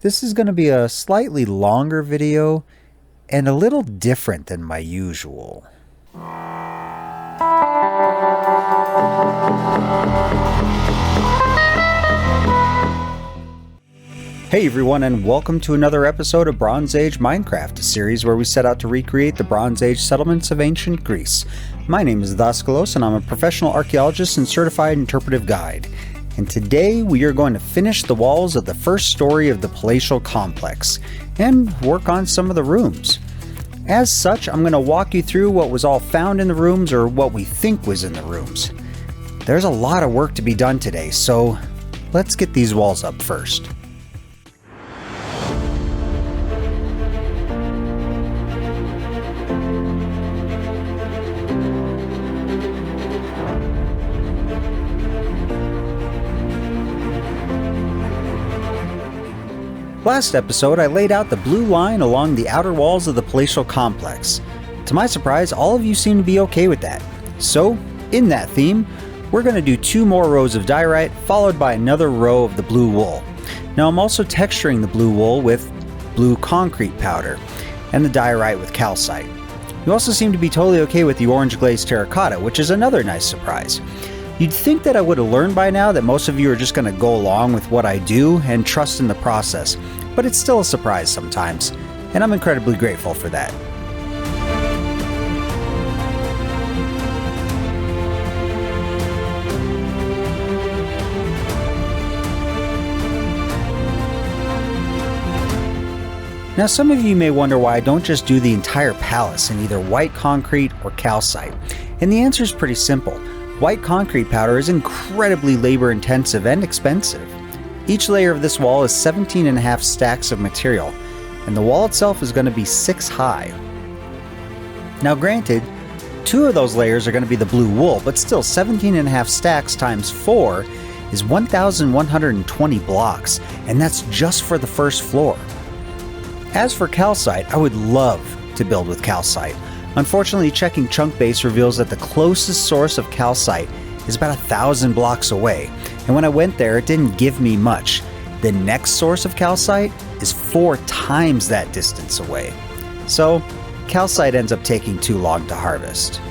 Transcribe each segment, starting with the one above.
This is going to be a slightly longer video and a little different than my usual. Hey everyone, and welcome to another episode of Bronze Age Minecraft, a series where we set out to recreate the Bronze Age settlements of ancient Greece. My name is Daskalos, and I'm a professional archaeologist and certified interpretive guide. And today we are going to finish the walls of the first story of the palatial complex, and work on some of the rooms. As such, I'm going to walk you through what was all found in the rooms, or what we think was in the rooms. There's a lot of work to be done today, so let's get these walls up first. Last episode, I laid out the blue line along the outer walls of the palatial complex. To my surprise, all of you seem to be okay with that. So, in that theme, we're going to do 2 more rows of diorite, followed by another row of the blue wool. Now I'm also texturing the blue wool with blue concrete powder, and the diorite with calcite. You also seem to be totally okay with the orange glazed terracotta, which is another nice surprise. You'd think that I would have learned by now that most of you are just going to go along with what I do and trust in the process, but it's still a surprise sometimes, and I'm incredibly grateful for that. Now some of you may wonder why I don't just do the entire palace in either white concrete or calcite, and the answer is pretty simple. White concrete powder is incredibly labor intensive and expensive. Each layer of this wall is 17.5 stacks of material, and the wall itself is going to be 6 high. Now granted, 2 of those layers are going to be the blue wool, but still 17.5 stacks times 4 is 1,120 blocks, and that's just for the first floor. As for calcite, I would love to build with calcite. Unfortunately, checking chunk base reveals that the closest source of calcite is about 1,000 blocks away, and when I went there it didn't give me much. The next source of calcite is 4 times that distance away. So, calcite ends up taking too long to harvest.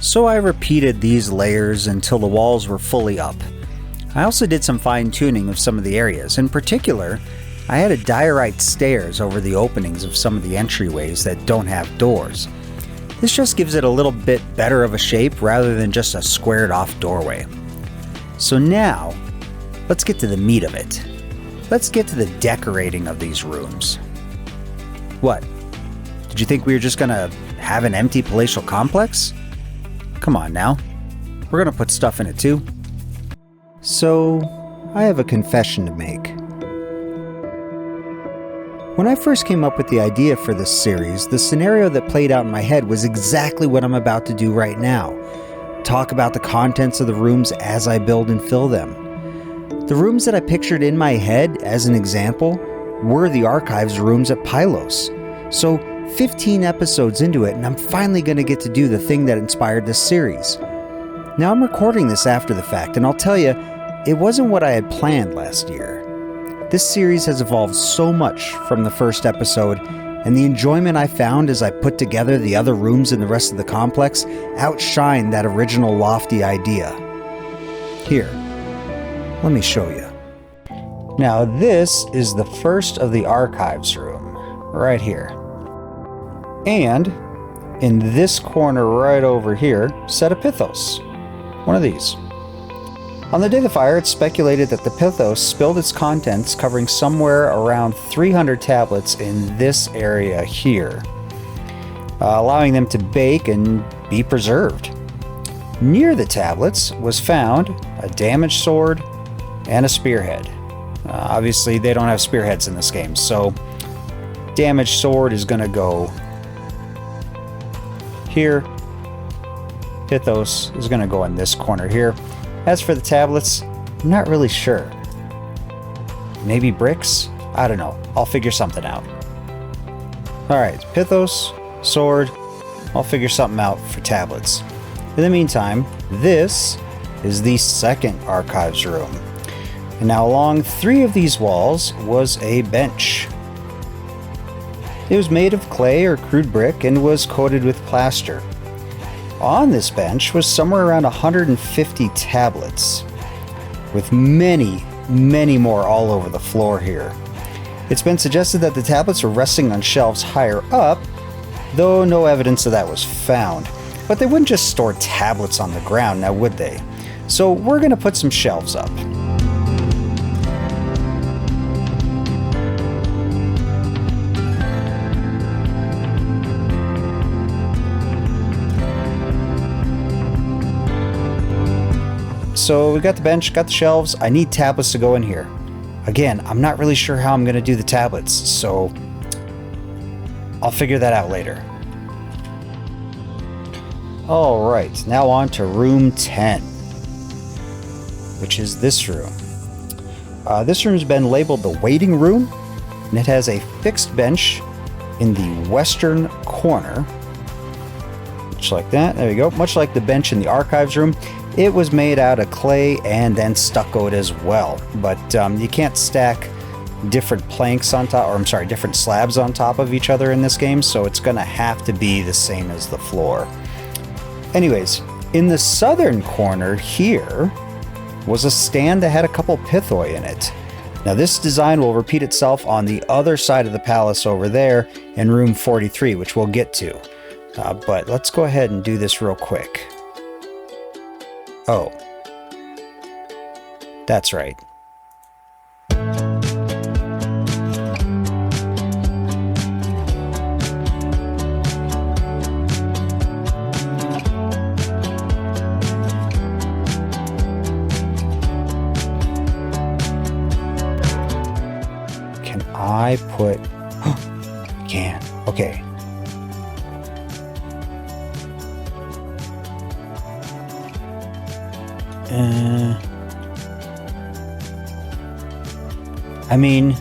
So I repeated these layers until the walls were fully up. I also did some fine-tuning of some of the areas. In particular, I added diorite stairs over the openings of some of the entryways that don't have doors. This just gives it a little bit better of a shape rather than just a squared off doorway. So now, let's get to the meat of it. Let's get to the decorating of these rooms. What? Did you think we were just gonna have an empty palatial complex? Come on now, we're gonna put stuff in it too. So, I have a confession to make. When I first came up with the idea for this series, the scenario that played out in my head was exactly what I'm about to do right now. Talk about the contents of the rooms as I build and fill them. The rooms that I pictured in my head, as an example, were the archives rooms at Pylos. So, 15 episodes into it, and I'm finally going to get to do the thing that inspired this series. Now I'm recording this after the fact, and I'll tell you, it wasn't what I had planned last year. This series has evolved so much from the first episode, and the enjoyment I found as I put together the other rooms in the rest of the complex outshined that original lofty idea. Here, let me show you. Now this is the first of the archives room, right here. And in this corner right over here, set a pithos. One of these. On the day of the fire, it's speculated that the pithos spilled its contents, covering somewhere around 300 tablets in this area here, allowing them to bake and be preserved. Near the tablets was found a damaged sword and a spearhead. Obviously, they don't have spearheads in this game, so damaged sword is going to go here. Pithos is going to go in this corner here. As for the tablets, I'm not really sure. Maybe bricks? I don't know. I'll figure something out. Alright, pithos, sword, I'll figure something out for tablets. In the meantime, this is the second archives room. And now along 3 of these walls was a bench. It was made of clay or crude brick and was coated with plaster. On this bench was somewhere around 150 tablets, with many, many more all over the floor here. It's been suggested that the tablets were resting on shelves higher up, though no evidence of that was found. But they wouldn't just store tablets on the ground, now would they? So we're going to put some shelves up. So we got the bench, got the shelves. I need tablets to go in here. Again, I'm not really sure how I'm going to do the tablets, so I'll figure that out later. Alright, now on to room 10, which is this room. This room's been labeled the waiting room, and it has a fixed bench in the western corner. Much like that, there you go. Much like the bench in the archives room, it was made out of clay and then stuccoed as well. But you can't stack different planks on top, or I'm sorry, different slabs on top of each other in this game, so it's gonna have to be the same as the floor. Anyways, in the southern corner here was a stand that had a couple pithoi in it. Now this design will repeat itself on the other side of the palace over there in room 43, which we'll get to. But let's go ahead and do this real quick. Oh, that's right. Can I put... Can. Okay. I mean,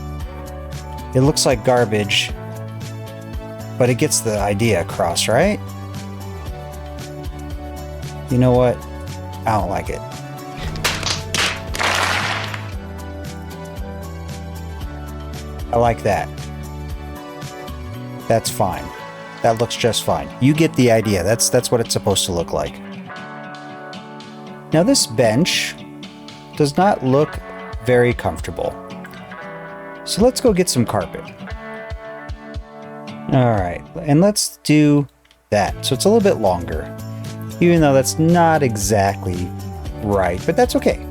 it looks like garbage, but it gets the idea across, right? You know what? I don't like it. I like that. That's fine. That looks just fine. You get the idea. That's what it's supposed to look like. Now this bench does not look very comfortable. So let's go get some carpet. Alright, and let's do that. So it's a little bit longer, even though that's not exactly right, but that's okay.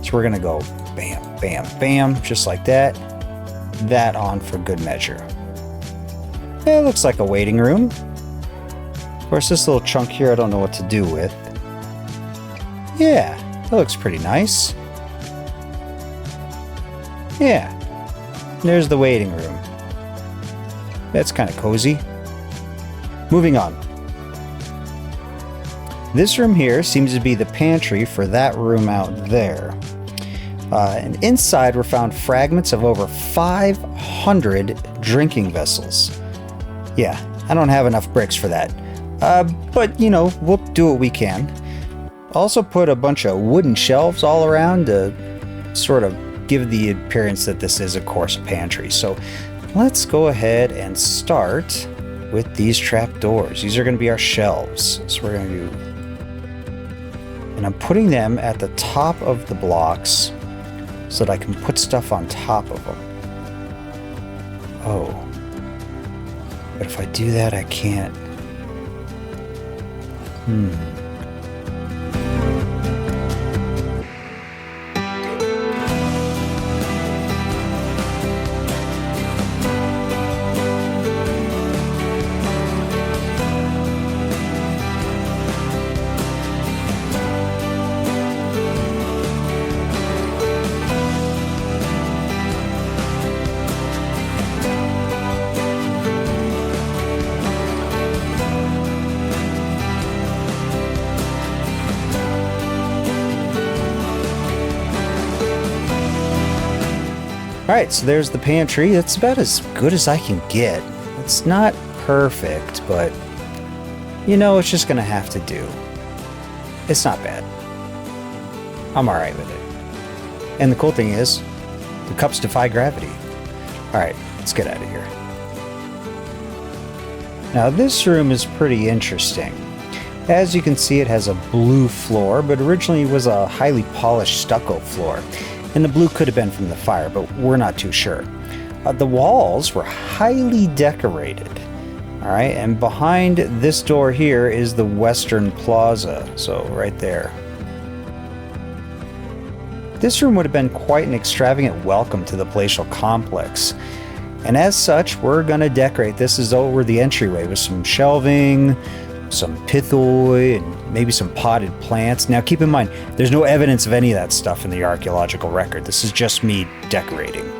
So we're gonna go bam, bam, bam, just like that. That on for good measure. Yeah, it looks like a waiting room. Of course, this little chunk here I don't know what to do with. Yeah, that looks pretty nice. Yeah. There's the waiting room. That's kind of cozy. Moving on. This room here seems to be the pantry for that room out there. And inside were found fragments of over 500 drinking vessels. Yeah, I don't have enough bricks for that. But, you know, we'll do what we can. Also put a bunch of wooden shelves all around to sort of give the appearance that this is, of course, a pantry. So let's go ahead and start with these trap doors. These are going to be our shelves. So we're going to do... And I'm putting them at the top of the blocks so that I can put stuff on top of them. Oh. But if I do that, I can't... Alright, so there's the pantry. That's about as good as I can get. It's not perfect, but You know, it's just gonna have to do. It's not bad. I'm alright with it. And the cool thing is, the cups defy gravity. Alright, let's get out of here. Now this room is pretty interesting. As you can see, it has a blue floor, but originally was a highly polished stucco floor. And the blue could have been from the fire, but we're not too sure. The walls were highly decorated. Alright, and behind this door here is the Western Plaza, so right there. This room would have been quite an extravagant welcome to the palatial complex. And as such, we're going to decorate this as though it were the entryway with some shelving, some pithoi, and maybe some potted plants. Now keep in mind, there's no evidence of any of that stuff in the archaeological record. This is just me decorating.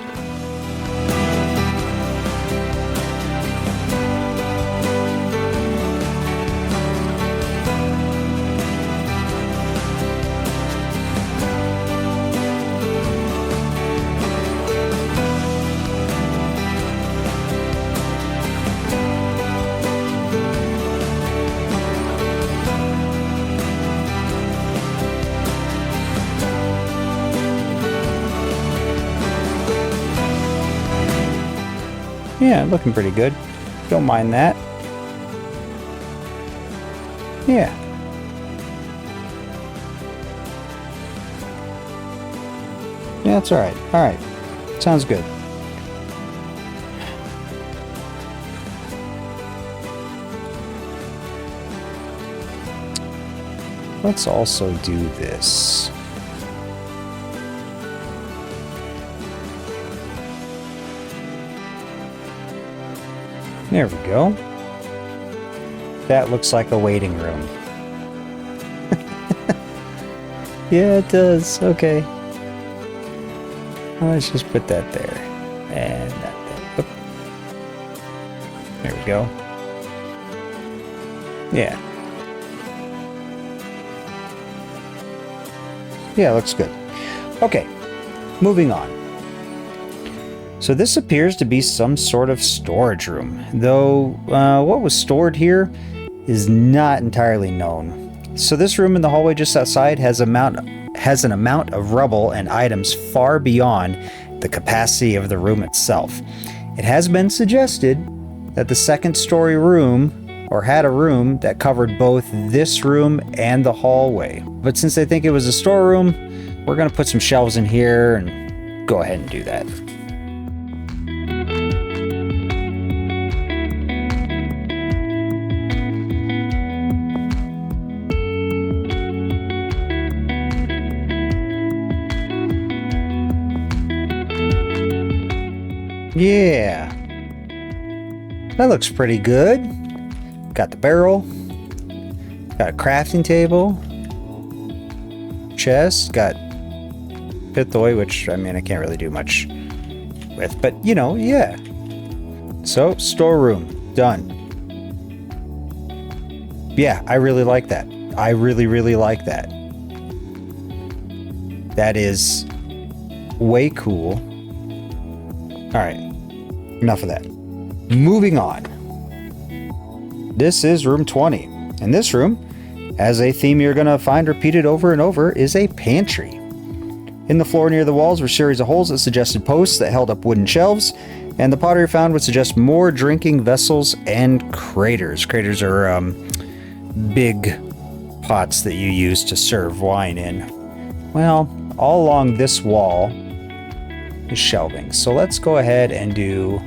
Yeah, looking pretty good. Don't mind that. Yeah. Yeah, that's alright. Alright. Sounds good. Let's also do this. There we go. That looks like a waiting room. Yeah, it does. Okay. Let's just put that there. And that there. Oop. There we go. Yeah. Yeah, looks good. Okay. Moving on. So this appears to be some sort of storage room, though what was stored here is not entirely known. So this room in the hallway just outside has an amount of rubble and items far beyond the capacity of the room itself. It has been suggested that the second story room, or had a room that covered both this room and the hallway. But since they think it was a storeroom, we're going to put some shelves in here and go ahead and do that. Yeah, that looks pretty good. Got the barrel, got a crafting table, chest, got pithoi, which I mean I can't really do much with, but you know, yeah. So storeroom done. Yeah, I really like that. I really like that. That is way cool. All right, enough of that. Moving on. This is room 20. And this room, as a theme you're going to find repeated over and over, is a pantry. In the floor near the walls were a series of holes that suggested posts that held up wooden shelves, and the pottery found would suggest more drinking vessels and craters. Craters are big pots that you use to serve wine in. Well, all along this wall is shelving. So let's go ahead and do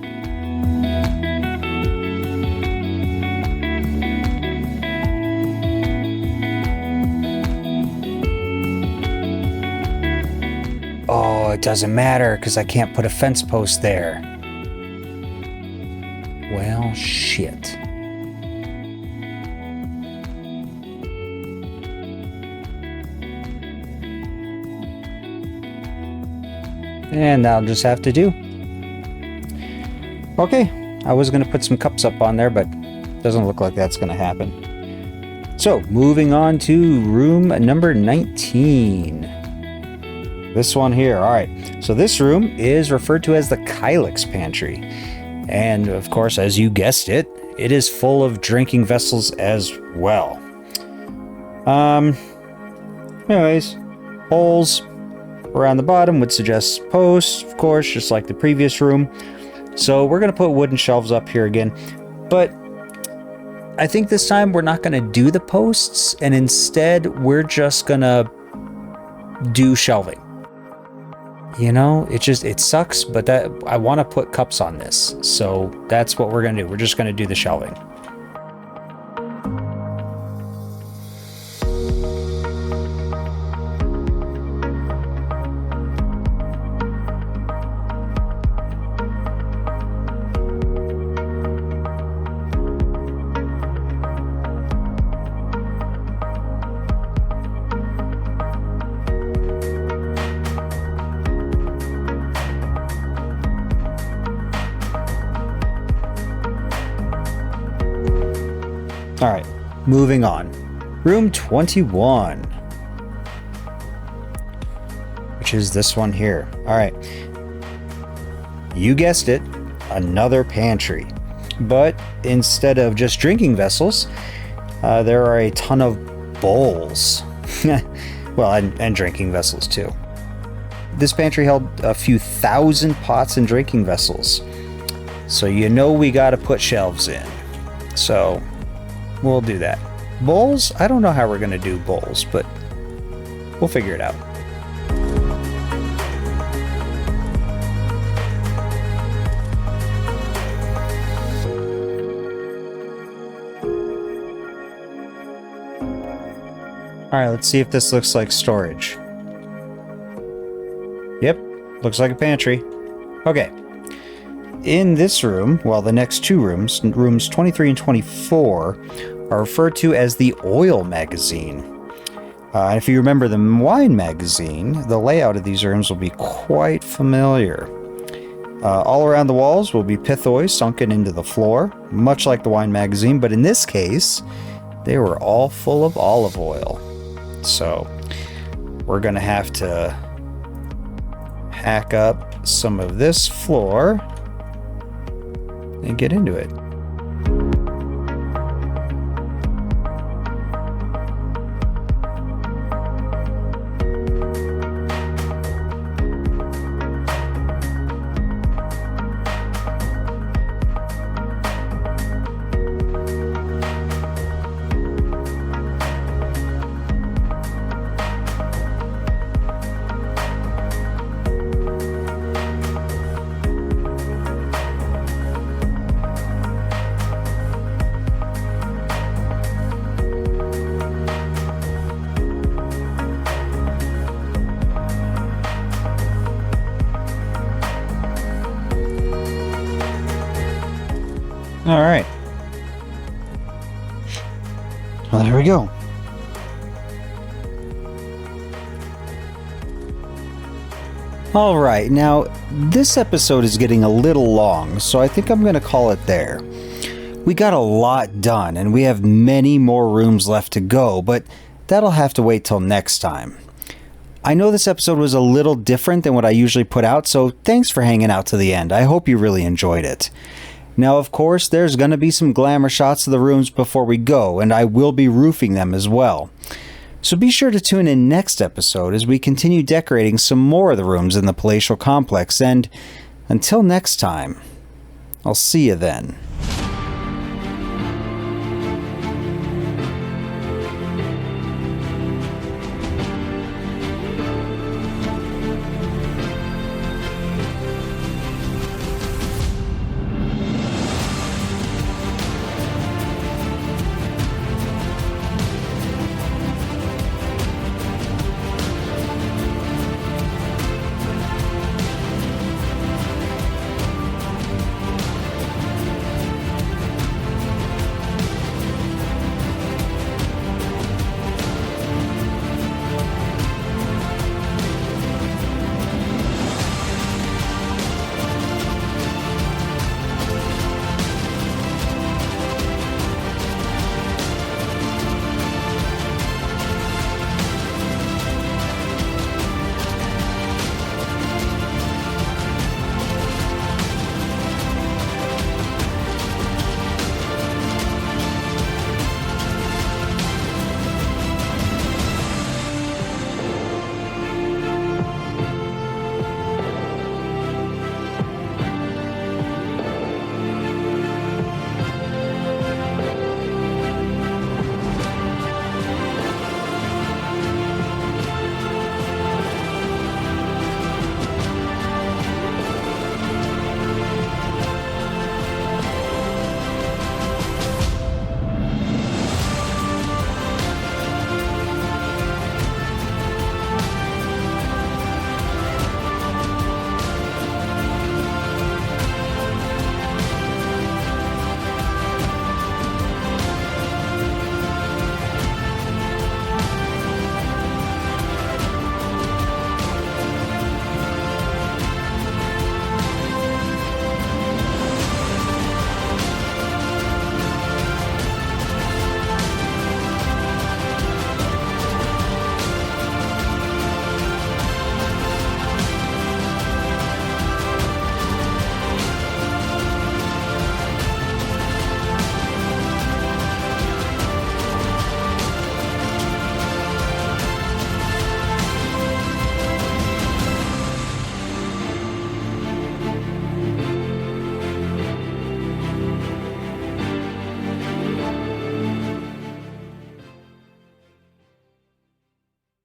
oh, it doesn't matter because I can't put a fence post there. Well, shit. And that'll just have to do. Okay, I was going to put some cups up on there, but doesn't look like that's going to happen. So, moving on to room number 19. This one here, alright. So this room is referred to as the Kylix Pantry. And of course, as you guessed it, it is full of drinking vessels as well. Anyways, holes around the bottom would suggest posts, of course, just like the previous room. So we're going to put wooden shelves up here again. But I think this time we're not going to do the posts, and instead we're just going to do shelving. You know, it sucks, but that I want to put cups on this. So that's what we're going to do. We're just going to do the shelving. All right, moving on. Room 21, which is this one here. All right, you guessed it, another pantry. But instead of just drinking vessels, there are a ton of bowls. Well, and drinking vessels too. This pantry held a few thousand pots and drinking vessels. So you know we gotta put shelves in. So we'll do that. Bowls? I don't know how we're gonna do bowls, but we'll figure it out. All right, let's see if this looks like storage. Yep, looks like a pantry. Okay. In this room, well, the next two rooms, rooms 23 and 24, are referred to as the oil magazine. If you remember the wine magazine, the layout of these rooms will be quite familiar. All around the walls will be pithoi sunken into the floor, much like the wine magazine, but in this case, they were all full of olive oil. So we're gonna have to hack up some of this floor and get into it. All right. Well, there we go. All right, now this episode is getting a little long, so I think I'm going to call it there. We got a lot done, and we have many more rooms left to go, but that'll have to wait till next time. I know this episode was a little different than what I usually put out, so thanks for hanging out to the end. I hope you really enjoyed it. Now, of course, there's going to be some glamour shots of the rooms before we go, and I will be roofing them as well. So be sure to tune in next episode as we continue decorating some more of the rooms in the palatial complex, and until next time, I'll see you then.